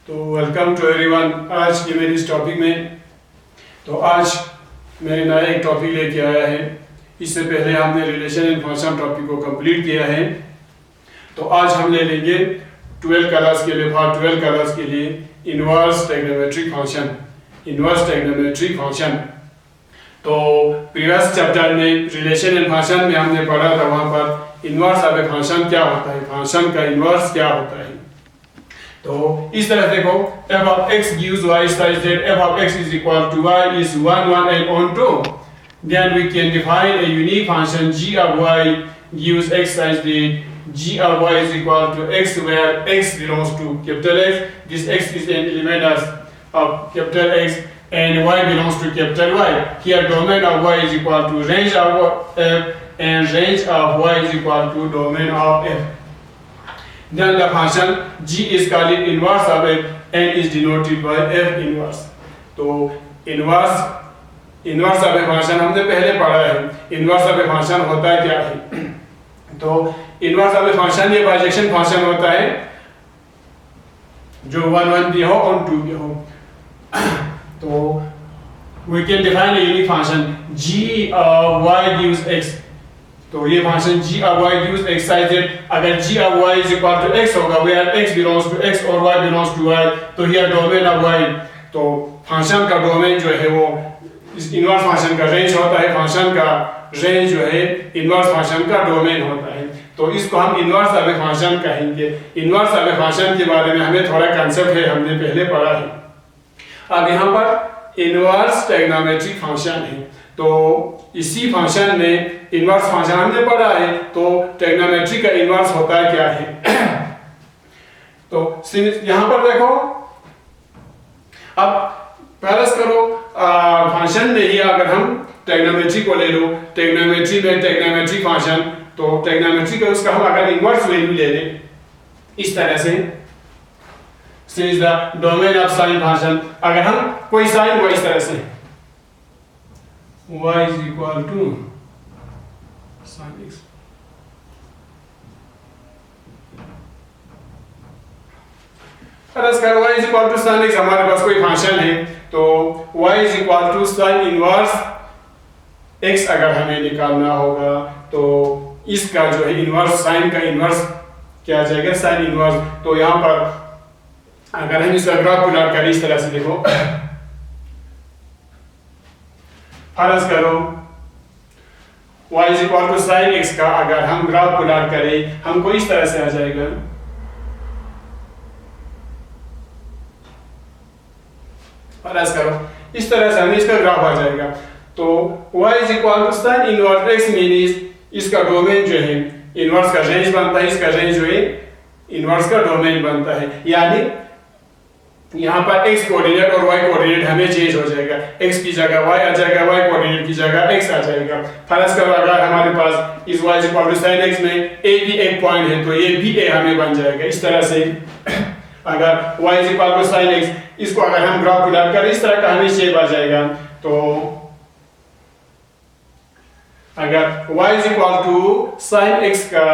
तो welcome to everyone. आज की मेरी इस टॉपिक में आज मैंने नया एक टॉपिक लेके आया है। इससे पहले हमने रिलेशन एंड फंक्शन टॉपिक को कंप्लीट किया है। तो आज हम ले लेंगे 12 क्लास के लिए, पार्ट 12 क्लास के लिए inverse trigonometric function. Inverse trigonometric function तो प्रीवियस चैप्टर में रिलेशन एंड फंक्शन में हमने पढ़ा था, वहाँ पर इनवर्स ऑफ ए फंक्शन क्या होता है, फंक्शन का इनवर्स क्या होता है। तो इस तरह देखो, f of x gives y such that f of x is equal to y is 1 1 and on 2, then we can define a unique function g of y gives x such that g of y is equal to x where x belongs to capital X. This x is an element of capital X and y belongs to capital Y. Here domain of y is equal to range of f and range of y is equal to domain of f. Then the function g is called inverse of f and is denoted by f inverse. तो inverse of a function हमने पहले पढ़ा है। Inverse of a function होता है क्या है? तो इनवर्स ऑफ ए फंक्शन ये बाइजेक्शन फंक्शन होता है जो 1 1 भी हो और 2 भी हो। तो we can define a unique function g of y gives x. तो ये function g of y gives x such that अगर g of y is equal to x होगा where x belongs to x और y belongs to y, तो here domain of y, तो function का domain जो है वो इस इनवर्स फंक्शन का रेंज होता है, फंक्शन का रेंज जो है इनवर्स फंक्शन का डोमेन होता है। तो इसको हम इनवर्स ऑफ ए फंक्शन कहेंगे। इनवर्स ऑफ ए फंक्शन के बारे में हमें थोड़ा कंसेप्ट है, हमने पहले पढ़ा है। अब यहाँ पर इनवर्स ट्रिग्नोमेट्रिक फंक्शन है, तो इसी फंक्शन में इनवर्स फंक्शन हमने पढ़ा है। तो ट्रिग्नोमेट्री का इनवर्स होता है क्या है? तो यहाँ पर देखो, अब पैरस करो फंक्शन में ही अगर हम ट्रिग्नोमेट्री को ले लो, ट्रिग्नोमेट्री में ट्रिग्नोमेट्रिक फंक्शन, तो ट्रिग्नोमेट्री का उसका हम अगर इनवर्स वैल्यू ले लें इस तरह से, since the domain of sin function, अगर हम कोई साइन को इस तरह से y is equal to sin x, अगर y is equal to sin x हमारे पास कोई फंक्शन है, तो y is equal to sin inverse x अगर हमें निकालना होगा, तो इसका जो है इनवर्स, साइन का इनवर्स क्या आ जाएगा, साइन इनवर्स। तो यहाँ पर अगर हम इसका ग्राफ प्लॉट करें इस तरह से, देखो फर्ज करो y is equal to sin x का अगर हम ग्राफ प्लॉट करें, हमको इस तरह से आ जाएगा। फर्ज करो इस तरह से हमें इसका ग्राफ आ जाएगा। तो y is equal to sin inverse x means इसका डोमेन जो है इनवर्स का रेंज बनता है, इसका रेंज जो है इनवर्स का डोमेन बनता है। यानी यहाँ पर x कोऑर्डिनेट और y कोऑर्डिनेट हमें चेंज हो जाएगा, x की जगह y आ जाएगा, y कोऑर्डिनेट की जगह x आ जाएगा। फर्ज करो अगर हमारे पास इस y equal to sin x में a भी एक पॉइंट है, तो ये भी a हमें बन जाएगा। इस तरह से अगर y equal to sin x, इसको अगर हम ग्राफ प्लॉट करें इस तरह का हमें शेप आ जाएगा। तो अगर y equal to sin x का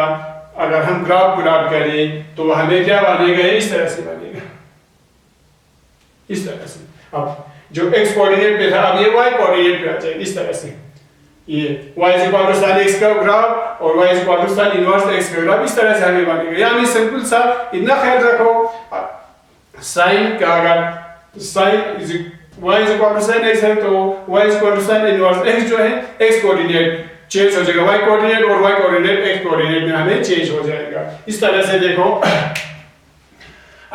अगर हम ग्राफ प्लॉट करें तो हमें क्या बनेगा, इस तरह से बनेगा, इस तरह से। अब जो x कोऑर्डिनेट पे था, अब ये y कोऑर्डिनेट पे आ जाएगा इस तरह से। ये y equal to sin x का ग्राफ और y equal to sin inverse x का ग्राफ इस तरह से हमें बनेगा। यानी सिंपल सा इतना ख्याल रखो, sin का अगर sin y equal to sin x है, तो y equal to sin inverse x जो है x कोऑर्डिनेट चेंज हो जाएगा, y कोऑर्डिनेट और y कोऑर्डिनेट x कोऑर्डिनेट में हमें चेंज हो जाएगा। इस तरह से देखो,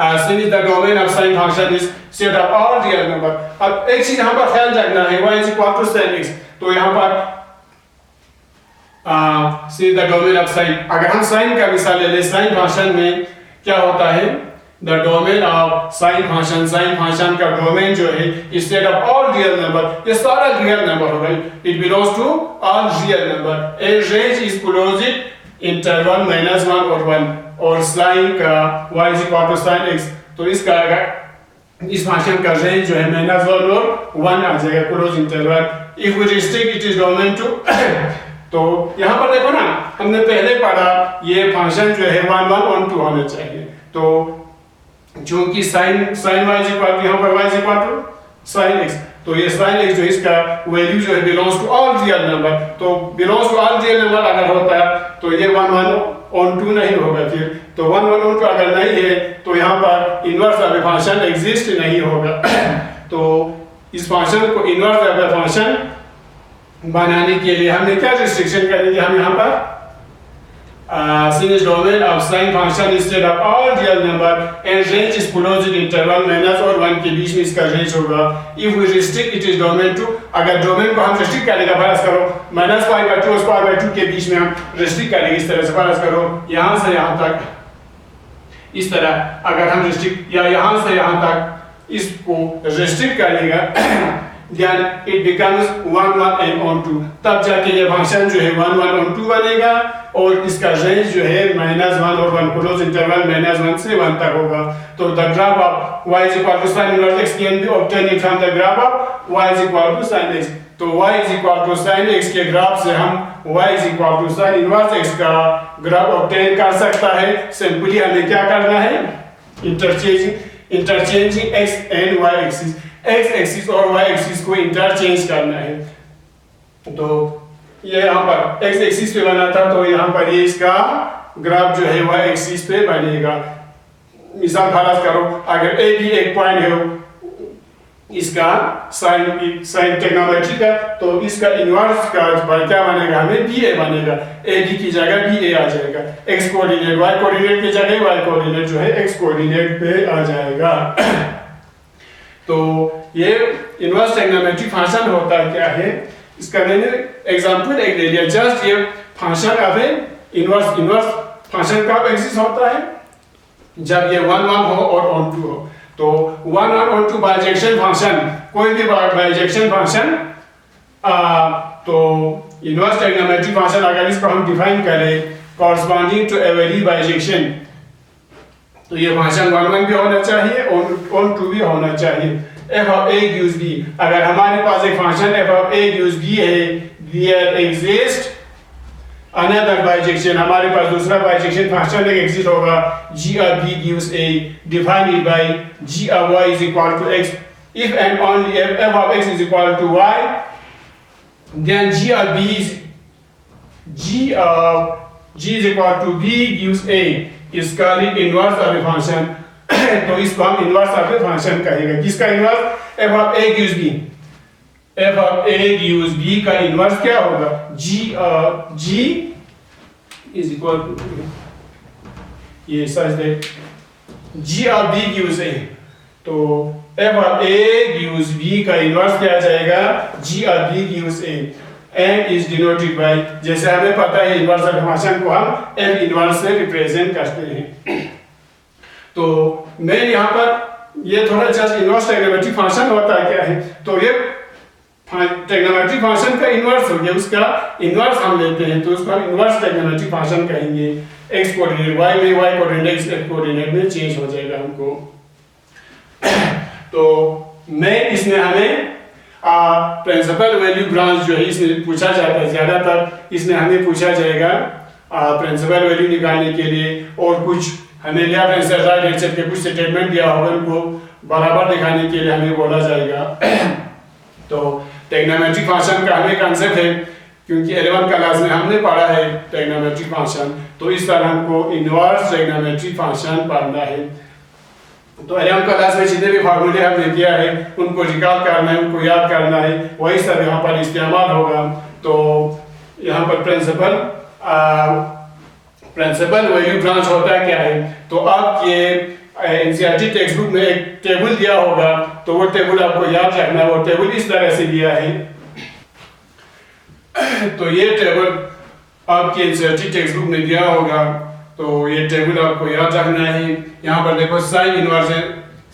since the domain of sin function is set of all real number। अब एक चीज यहाँ पर ख्याल रखना है, y is equal to sin x, तो यहाँ पर since the domain of sin, अगर हम sin का मिसाल ले लें, sin फंक्शन में क्या होता है, the domain of sin function का डोमेन जो है is set of all real number, ये सारा रियल नंबर होगा, it belongs to all real number and range is closed interval -1 और 1, और sin का y is equal to sin x, तो इसका अगर इस फंक्शन का रेंज जो है -1 और 1 आ जाएगा, close interval. If we restrict it is domain to तो यहाँ पर देखो ना, हमने पहले पढ़ा ये फंक्शन जो है 1 1 और 2 होना चाहिए। तो चूंकि sine y is equal to, यहाँ पर y is equal to sine x, तो ये साइन एक्स जो इसका वैल्यू जो है belongs to all real number, तो belongs to all real number अगर होता है तो ये 1 1 ऑन 2 नहीं होगा, फिर तो 1 1 ऑन 2 अगर नहीं है तो यहाँ पर inverse of a function exist नहीं होगा। तो इस फंक्शन को इनवर्स ऑफ ए फंक्शन बनाने के लिए हमने क्या रिस्ट्रिक्शन करेंगे, हम यहाँ पर since domain of sin function instead of all real number and range is closed interval minus और 1 के बीच में इसका रेंज होगा। if we restrict it is domain to, अगर डोमेन को हम रिस्ट्रिक्ट करेंगे, फर्ज करो -π/2 और π/2 के बीच में हम रिस्ट्रिक्ट करेंगे, इस तरह से फर्ज करो यहाँ से यहाँ तक, इस तरह अगर हम रिस्ट्रिक्ट या यहाँ से यहाँ तक इसको रिस्ट्रिक्ट करेगा then it becomes 1 1 and on 2, तब जाके ये फंक्शन जो है 1 1 on 2 बनेगा और इसका रेंज जो है -1 और 1 क्लोज इंटरवल -1 से 1 तक होगा। तो the graph of y is equal to sin inverse x can be obtained from the graph of y is equal to sin x, तो y is equal to sin x के graph से हम y is equal to sin inverse x का graph obtain कर सकता है। Simply हमें क्या करना है, interchanging x and y axis, x axis और y एक्सिस को इंटरचेंज करना है। तो ये यहाँ पर x एक्सिस पे बना था, तो यहाँ पर ये इसका ग्राफ जो है y एक्सिस पे बनेगा। मिसाल फर्ज करो अगर a भी एक पॉइंट है इसका साइन टेक्नोमेट्री का, तो इसका इनवर्स का क्या बनेगा, हमें ba बनेगा, a b की जगह ba आ जाएगा, x कोऑर्डिनेट y कोऑर्डिनेट की जगह y कोऑर्डिनेट जो है x कोऑर्डिनेट पे आ जाएगा। तो ये इनवर्स ट्रिग्नोमेट्रिक फंक्शन होता क्या है, इसका मैंने एग्जांपल एक ले लिया। जस्ट ये function of A inverse function कब एग्जिस्ट होता है, जब ये 1 1 हो और ऑन 2 हो। तो 1 1 ऑन 2 बाइजेक्शन फंक्शन, कोई भी बाइजेक्शन फंक्शन, तो इनवर्स ट्रिग्नोमेट्रिक फंक्शन अगर इसको हम डिफाइन करें कॉरस्पॉन्डिंग टू एवरी बाइजेक्शन, तो ये फंक्शन 1 1 भी होना चाहिए, ऑन 2 भी होना चाहिए। f of a gives b, अगर हमारे पास एक function f of a gives b है, there exists another bijection, हमारे पास दूसरा बाइजेक्शन फंक्शन एक एग्जिस्ट होगा, g of b gives a, defined by g of y is equal to x, if and only if f of x is equal to y, then g is equal to b gives a is called inverse of a function। तो इसको हम inverse of a function कहेंगे। किसका inverse, f of a gives b, f of a gives b का inverse क्या होगा, g is equal to, ये such that g of b gives a, तो f of a gives b का inverse क्या आ जाएगा, g of b gives a, m is denoted by, जैसे हमें पता है इनवर्स ऑफ फंक्शन को हम m इनवर्स से रिप्रेजेंट करते हैं। तो मैं यहाँ पर ये थोड़ा जस्ट इनवर्स ट्रिग्नोमेट्रिक फंक्शन होता है क्या है, तो ये ट्रिग्नोमेट्रिक फंक्शन का इनवर्स हो गया, उसका इनवर्स हम लेते हैं तो उसको हम इनवर्स ट्रिग्नोमेट्रिक फंक्शन कहेंगे। x कोऑर्डिनेट y में, y कोऑर्डिनेट x कोऑर्डिनेट में चेंज हो जाएगा हमको। तो मैं इसमें हमें प्रिंसिपल वैल्यू ब्रांच जो है इसमें पूछा जाता है, ज्यादातर इसमें हमें पूछा जाएगा प्रिंसिपल वैल्यू निकालने के लिए, और कुछ हमें left hand side right hand side के कुछ स्टेटमेंट दिया होगा, उनको बराबर दिखाने के लिए हमें बोला जाएगा। तो ट्रिग्नोमेट्रिक फंक्शन का हमें कांसेप्ट है, क्योंकि 11th क्लास में हमने पढ़ा है ट्रिग्नोमेट्रिक फंक्शन, तो इस तरह हमको इनवर्स ट्रिग्नोमेट्रिक फंक्शन पढ़ना है। तो 11th क्लास में जितने भी फार्मूले हमने किया है उनको रिकॉल करना है, उनको याद करना है, वही सब यहाँ पर इस्तेमाल होगा। तो यहाँ पर प्रिंसिपल वैल्यू ब्रांच होता है क्या है, तो आपके एनसीईआरटी टेक्स्ट बुक में एक टेबल दिया होगा, तो वो टेबल आपको याद रखना है। वो टेबल इस तरह से दिया है, तो ये टेबल आपके एनसीईआरटी टेक्स्ट बुक में दिया होगा, तो ये टेबल आपको याद रखना है। यहाँ पर देखो साइन इनवर्स है,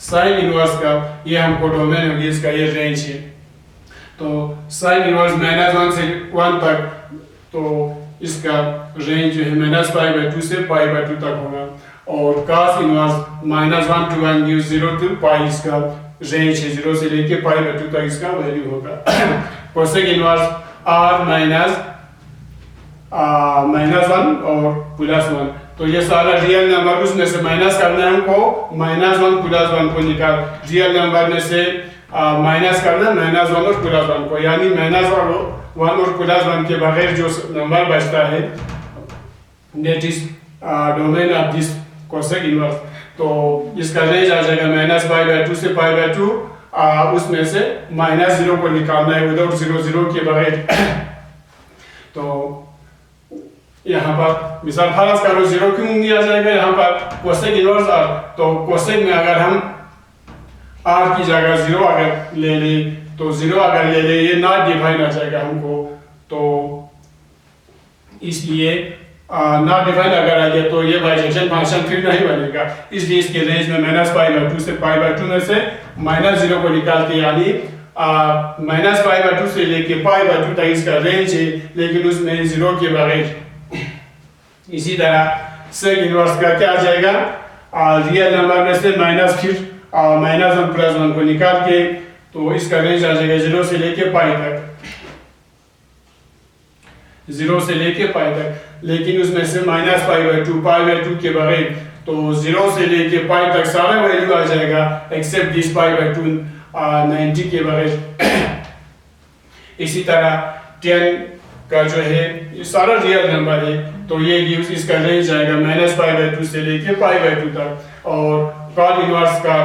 साइन इनवर्स का ये हमको डोमेन होगी, इसका ये रेंज है। तो साइन इनवर्स -1 से 1 तक, तो इसका रेंज जो है -π/2 से π/2 तक होगा, और cos inverse -1 to 1 gives 0 to π, इसका रेंज है 0 से लेके π/2 तक इसका वैल्यू होगा। कोसेक इनवर्स r -1 और +1, तो ये सारा रियल नंबर उसमें से माइनस करना है हमको, -1 + 1 को निकाल, रियल नंबर में से माइनस करना -1 और +1 को, यानी -1 और +1 के बगैर जो नंबर बचता है that is domain of this cosec inverse. तो इसका रेंज आ जाएगा -π/2 से π/2, उसमें से -0 को निकालना है विदाउट 0 के बगैर। तो यहाँ पर मिसाल फर्ज करो 0 क्यों दिया जाएगा यहाँ पर कोसेक इनवर्स r, तो कोसेक में अगर हम r की जगह 0 अगर ले ले तो 0 अगर ले ले ये नॉट डिफाइन आ जाएगा हमको, तो इसलिए नॉट डिफाइन अगर आ गया तो ये बाइजेक्शन फंक्शन फिर नहीं बनेगा, इसलिए इसके रेंज में -π/2 से π/2 में से -0 को निकालते, यानी -π/2 से लेके π/2 तक इसका रेंज है, लेकिन उसमें 0 के बगैर। इसी तरह सेक इनवर्स का क्या आ जाएगा, रियल नंबर में से माइनस फिर -1 + 1 को निकाल के, तो इसका रेंज आ जाएगा 0 से लेके π तक, 0 से लेके π तक, लेकिन उसमें से -π/2 के बगैर, तो 0 से लेके π तक सारा वैल्यू आ जाएगा एक्सेप्ट दिस π/2 90 के बगैर। इसी तरह 10 का जो है ये सारा रियल नंबर है, तो ये गिव्स इसका रेंज आएगा -π/2 से लेके π/2 तक, और कॉट इनवर्स का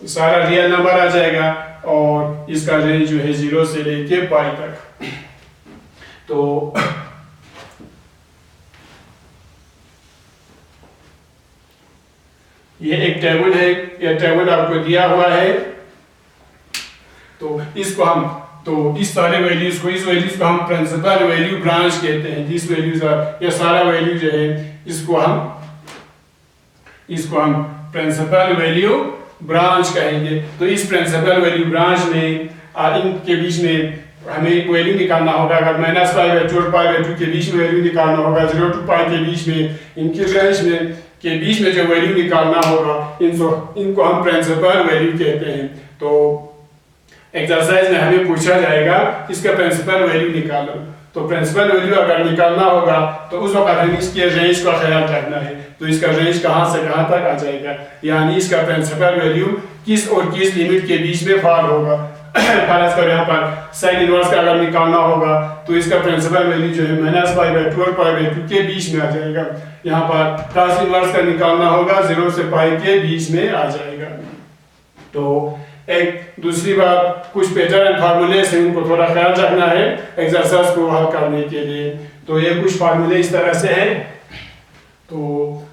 सारा रियल नंबर आ जाएगा और इसका रेंज जो है 0 से लेके π तक। तो ये एक टेबल है, ये टेबल आपको दिया हुआ है, तो इसको हम, तो इस सारे वैल्यूज को, इस वैल्यूज को हम प्रिंसिपल वैल्यू ब्रांच कहते हैं, दिस वैल्यूज ये सारा वैल्यू जो है इसको हम प्रिंसिपल वैल्यू ब्रांच कहेंगे। तो इस प्रिंसिपल वैल्यू ब्रांच में इनके बीच में हमें एक वैल्यू निकालना होगा, अगर -π/2 और π/2 के बीच में वैल्यू निकालना होगा, 0 to π के बीच में, इनके रेंज में के बीच में जो वैल्यू निकालना होगा इनको हम प्रिंसिपल वैल्यू कहते हैं। तो एक्सरसाइज में हमें पूछा जाएगा इसका प्रिंसिपल वैल्यू निकालो, तो प्रिंसिपल वैल्यू अगर निकालना होगा तो उस वक्त हमें इसके रेंज का ख्याल रखना है, तो इसका रेंज कहाँ से कहाँ तक आ जाएगा, यानी इसका प्रिंसिपल वैल्यू किस और किस लिमिट के बीच में फॉल होगा। फर्ज करो यहाँ पर साइन इनवर्स का अगर निकालना होगा तो इसका प्रिंसिपल वैल्यू जो है -π/2 और π/2 के बीच में आ जाएगा। यहाँ पर कॉस इनवर्स का निकालना होगा 0 से π के बीच में आ जाएगा। तो एक दूसरी बात, कुछ पैटर्न फार्मूले से उनको थोड़ा ख्याल रखना है एक्सरसाइज को हल करने के लिए। तो ये कुछ फार्मूले इस तरह से हैं, तो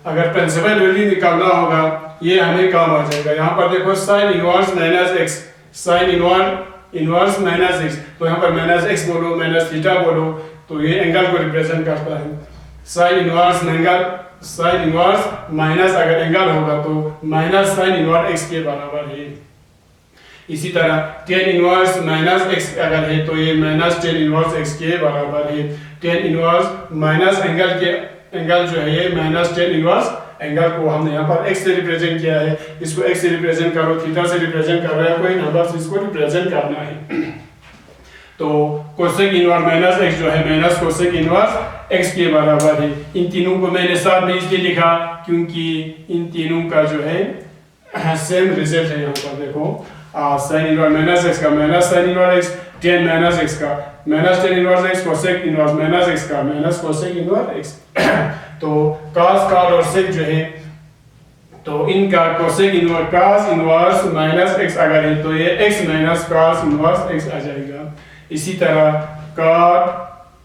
अगर प्रिंसिपल वैल्यू निकालना होगा ये हमें काम आ जाएगा। यहाँ पर देखो sine inverse -x, sine inverse -x, तो यहाँ पर -x बोलो -θ बोलो, तो ये एंगल को रिप्रेजेंट करता है। साइन इनवर्स माइनस अगर एंगल होगा तो -sin इनवर्स x के बराबर है। इसी तरह tan इनवर्स -x अगर है तो ये -tan इनवर्स x के बराबर है। tan इनवर्स माइनस एंगल जो है ये -tan इनवर्स एंगल को हमने यहाँ पर x से रिप्रेजेंट किया है, इसको x से रिप्रेजेंट करो, थीटा से रिप्रेजेंट कर रहे हैं, कोई नंबर से इसको रिप्रेजेंट करना है। तो कोसेक इनवर्स -x जो है कोसेक इनवर्स x के बराबर है। इन तीनों को मैंने साथ में इसलिए लिखा क्योंकि इन तीनों का जो है सेम रिजल्ट है। यहाँ पर देखो sin इनवर्स -x का -sin inverse x, tan -x का tan inverse x, cosec inverse -x का कोसेक इनवर्स x। तो cos cot और sec जो है, तो इनका cosec inverse cos inverse -x अगर है तो ये x cos इनवर्स x आ जाएगा। इसी तरह cot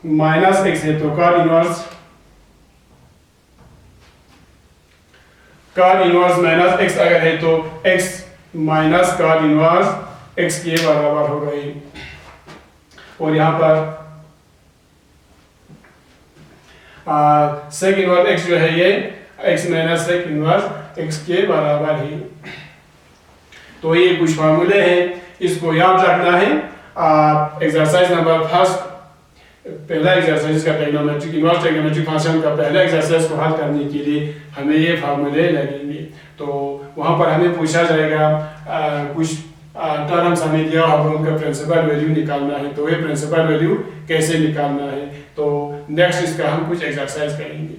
-x है तो cot इनवर्स -x अगर है तो x cot इनवर्स x के बराबर हो गई। और यहाँ पर sec इनवर्स x जो है ये x sec इनवर्स x के बराबर है। तो ये कुछ फार्मूले हैं, इसको याद रखना है। एक्सरसाइज नंबर फर्स्ट, पहला एक्सरसाइज का ट्रिग्नोमेट्रिक इनवर्स ट्रिग्नोमेट्रिक फंक्शन का पहला एक्सरसाइज को हल करने के लिए हमें ये फार्मूले लगेंगे। तो वहाँ पर हमें पूछा जाएगा कुछ टर्म्स हमें दिया होगा, उनका प्रिंसिपल वैल्यू निकालना है, तो ये प्रिंसिपल वैल्यू कैसे निकालना है। तो नेक्स्ट इसका हम कुछ एक्सरसाइज करेंगे।